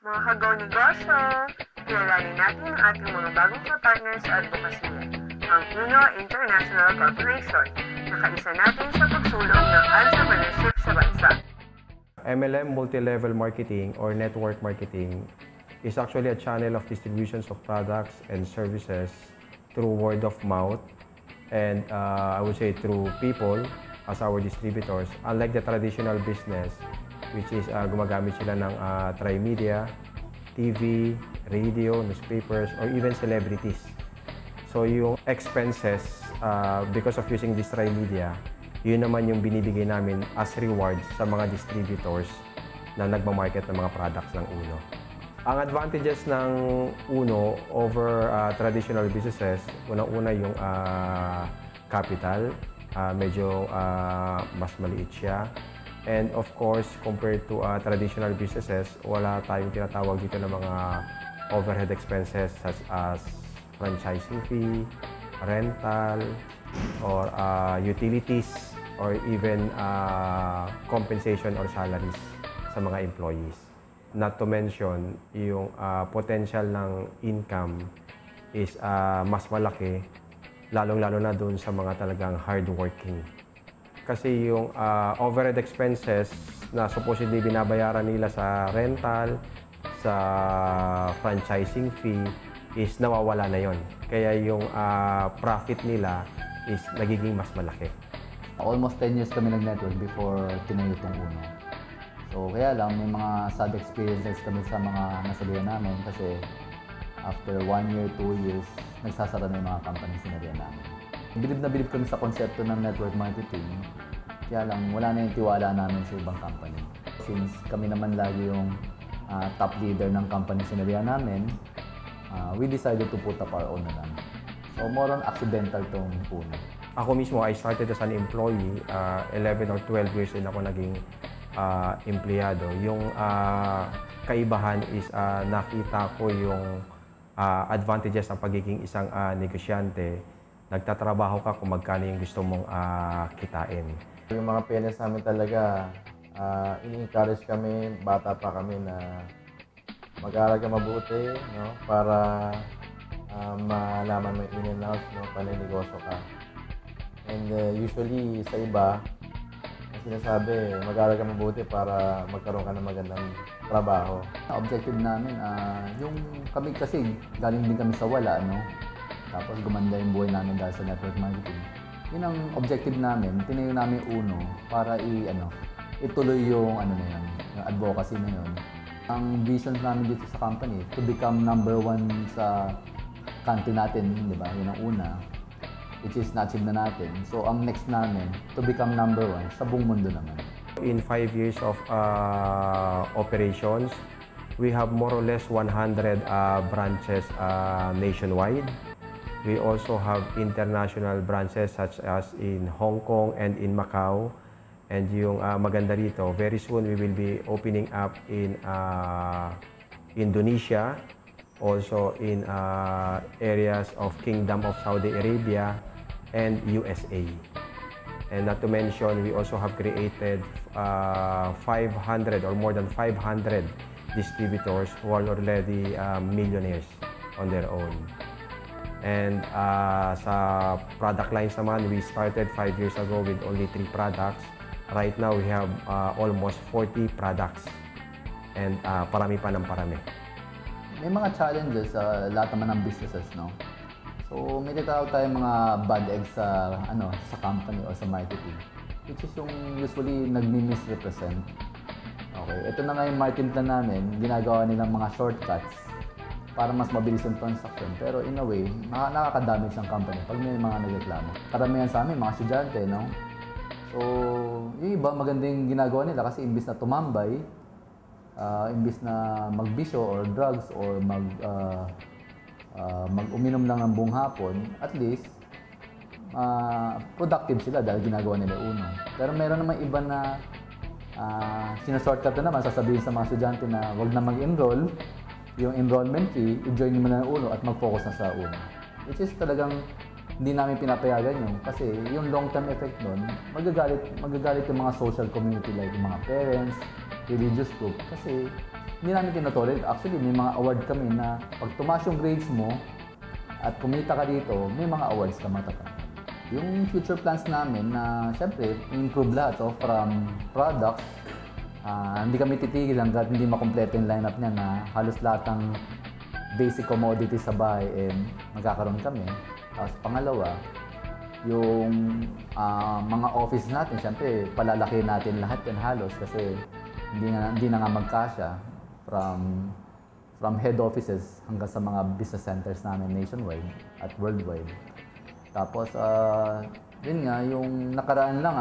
Mga kagaw-negosyo, kilalanin natin ang ating mga bagong kapartners sa advokasya. Ang UNO International Corporation, nakaisa natin sa pagsulong ng entrepreneurship sa bansa. MLM multi-level marketing or network marketing is actually a channel of distributions of products and services through word of mouth and I would say through people as our distributors. Unlike the traditional business, which is gumagamit sila ng tri-media, TV, radio, newspapers, or even celebrities. So yung expenses, because of using this tri-media, yun naman yung binibigay namin as rewards sa mga distributors na nagmamarket ng mga products ng UNO. Ang advantages ng UNO over traditional businesses, unang-una yung capital, medyo mas maliit siya. And of course, compared to traditional businesses, wala tayong tinatawag dito ng mga overhead expenses such as franchising fee, rental, or utilities, or even compensation or salaries sa mga employees. Not to mention, yung potential ng income is mas malaki, lalong-lalo na doon sa mga talagang hardworking. Kasi yung overhead expenses na supposedly binabayaran nila sa rental, sa franchising fee, is nawawala na yon. Kaya yung profit nila is nagiging mas malaki. Almost 10 years kami nag-network before tinayo itong UNO. So kaya lang, may mga sad experiences kami sa mga nasabihan namin kasi after 1 year, 2 years, nagsasara na yung mga companies na nariyan namin. Bilib na bilib kami sa konsepto ng network marketing, kaya lang wala na yung tiwala namin sa ibang company. Since kami naman lagi yung top leader ng company sinarihan namin, we decided to put up our own na lang. So more on accidental tong UNO. Ako mismo, I started as an employee, 11 or 12 years din ako naging empleyado. Yung kaibahan is nakita ko yung advantages ng pagiging isang negosyante. Nagtatrabaho ka kung magkano yung gusto mong kitain. Yung mga parents namin talaga, ini-encourage kami, bata pa kami na mag-aaral ka mabuti, no? Para malaman mo yung in and out, no? Paninegosyo ka. And usually sa iba, ang sinasabi, mag-aaral ka mabuti para magkaroon ka ng magandang trabaho. Objective namin, yung kami kasi galing din kami sa wala, no? Tapos gumanda yung buhay namin dahil sa network marketing. Yun ang objective namin, tinayo namin UNO para ituloy yung yung advocacy na yun. Ang vision namin dito sa company, to become number 1 sa country natin, di ba? Yun ang una, which is na-achieve na natin. So ang next namin, to become number 1 sa buong mundo naman. In 5 years of operations, we have more or less 100 branches nationwide. We also have international branches such as in Hong Kong and in Macau. And yung maganda rito, very soon we will be opening up in Indonesia, also in areas of Kingdom of Saudi Arabia and USA. And not to mention, we also have created 500 or more than 500 distributors who are already millionaires on their own. And sa product lines naman, we started 5 years ago with only 3 products. Right now, we have almost 40 products. And parami pa ng parami. May mga challenges sa lahat naman ng businesses, no? So, may tinatawag tayong mga bad eggs sa company o sa marketing, which is yung usually nagmi-misrepresent. Okay, ito na nga yung marketing plan namin, ginagawa nilang mga shortcuts para mas mabilis yung transaction. Pero in a way, nakaka-damage ang company pag may mga nagreklamo. Karamihan sa amin, mga estudyante, no? So, yung iba, maganda yung ginagawa nila kasi imbis na tumambay, imbis na magbisyo or drugs or mag-uminom lang ng buong hapon, at least, productive sila dahil ginagawa nila UNO. Pero meron naman iba na sinashortcut na naman, sasabihin sa mga estudyante na wag na mag-enroll, yung enrollment fee, i-join mo na ng UNO at mag-focus na sa UNO. Which is talagang hindi namin pinapayagan yun kasi yung long-term effect nun, magagalit yung mga social community like yung mga parents, religious group kasi hindi namin tinotolerate. Actually, may mga award kami na pag tumaas yung grades mo at kumita ka dito, may mga awards ka matatanggap. Yung future plans namin na syempre, improve lahat from products. Hindi kami titigil hanggat hindi makompleto yung lineup niya na halos lahat ng basic commodities sa bahay magkakaroon kami. Tapos pangalawa, yung mga office natin, syempre palalaki natin lahat yan halos kasi hindi na nga magkasya from head offices hanggang sa mga business centers namin nationwide at worldwide. Tapos, yun nga, yung nakaraan lang,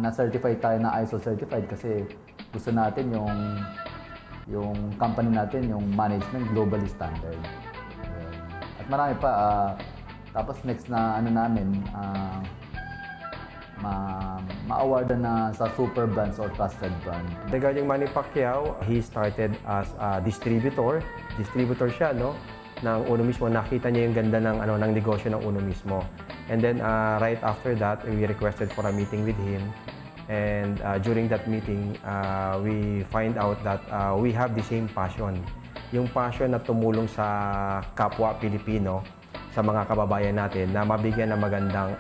na-certified tayo na ISO certified kasi gusto natin yung company natin, yung management globally standard. Yun. At marami pa. Tapos next na ano namin, ma-awardan na sa super brands or trusted brand. Regarding Manny Pacquiao, he started as a distributor. Distributor siya, no? Ng Uno mismo. Nakita niya yung ganda ng negosyo ng Uno mismo. And then, right after that, we requested for a meeting with him. And during that meeting, we find out that we have the same passion. Yung passion na tumulong sa kapwa Pilipino, sa mga kababayan natin na mabigyan ng magandang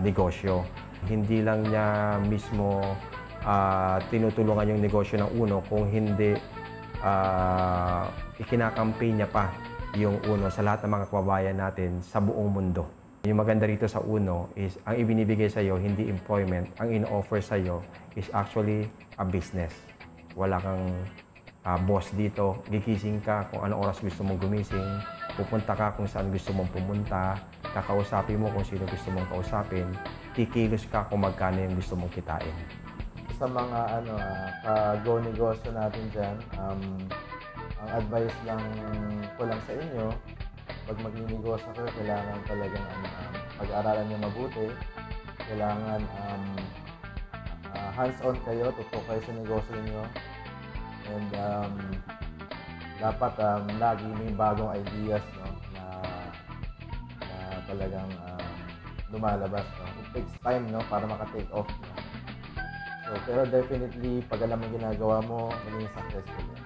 negosyo. Hindi lang niya mismo tinutulungan yung negosyo ng Uno, kung hindi ikinakampaign niya pa yung Uno sa lahat ng mga kababayan natin sa buong mundo. Yung maganda rito sa Uno is ang ibinibigay sa iyo hindi employment, ang in-offer sa iyo is actually a business. Wala kang boss dito, gigising ka kung anong oras gusto mong gumising, pupunta ka kung saan gusto mong pumunta, kakausapin mo kung sino gusto mong kausapin, kikilos ka kung magkano yung gusto mong kitain. Sa mga go negosyo natin dyan, ang advice lang ko lang sa inyo, pag magninegosyo kayo, kailangan talagang pag-aaralan nyo mabuti. Kailangan hands-on kayo, tutok kayo sa negosyo niyo. And dapat lagi may bagong ideas, no, na talagang lumalabas. No? It takes time, no, para maka-take off. No? So, pero definitely, pag alam mo ginagawa mo, maging successful yan.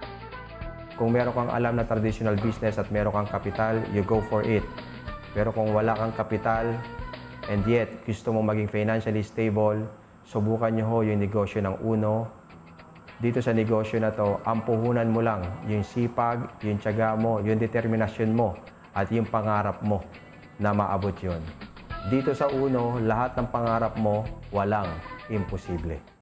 Kung meron kang alam na traditional business at meron kang kapital, you go for it. Pero kung wala kang kapital and yet gusto mo maging financially stable, subukan nyo ho yung negosyo ng Uno. Dito sa negosyo na to, ang puhunan mo lang yung sipag, yung tiyaga mo, yung determinasyon mo at yung pangarap mo na maabot yun. Dito sa Uno, lahat ng pangarap mo, walang imposible.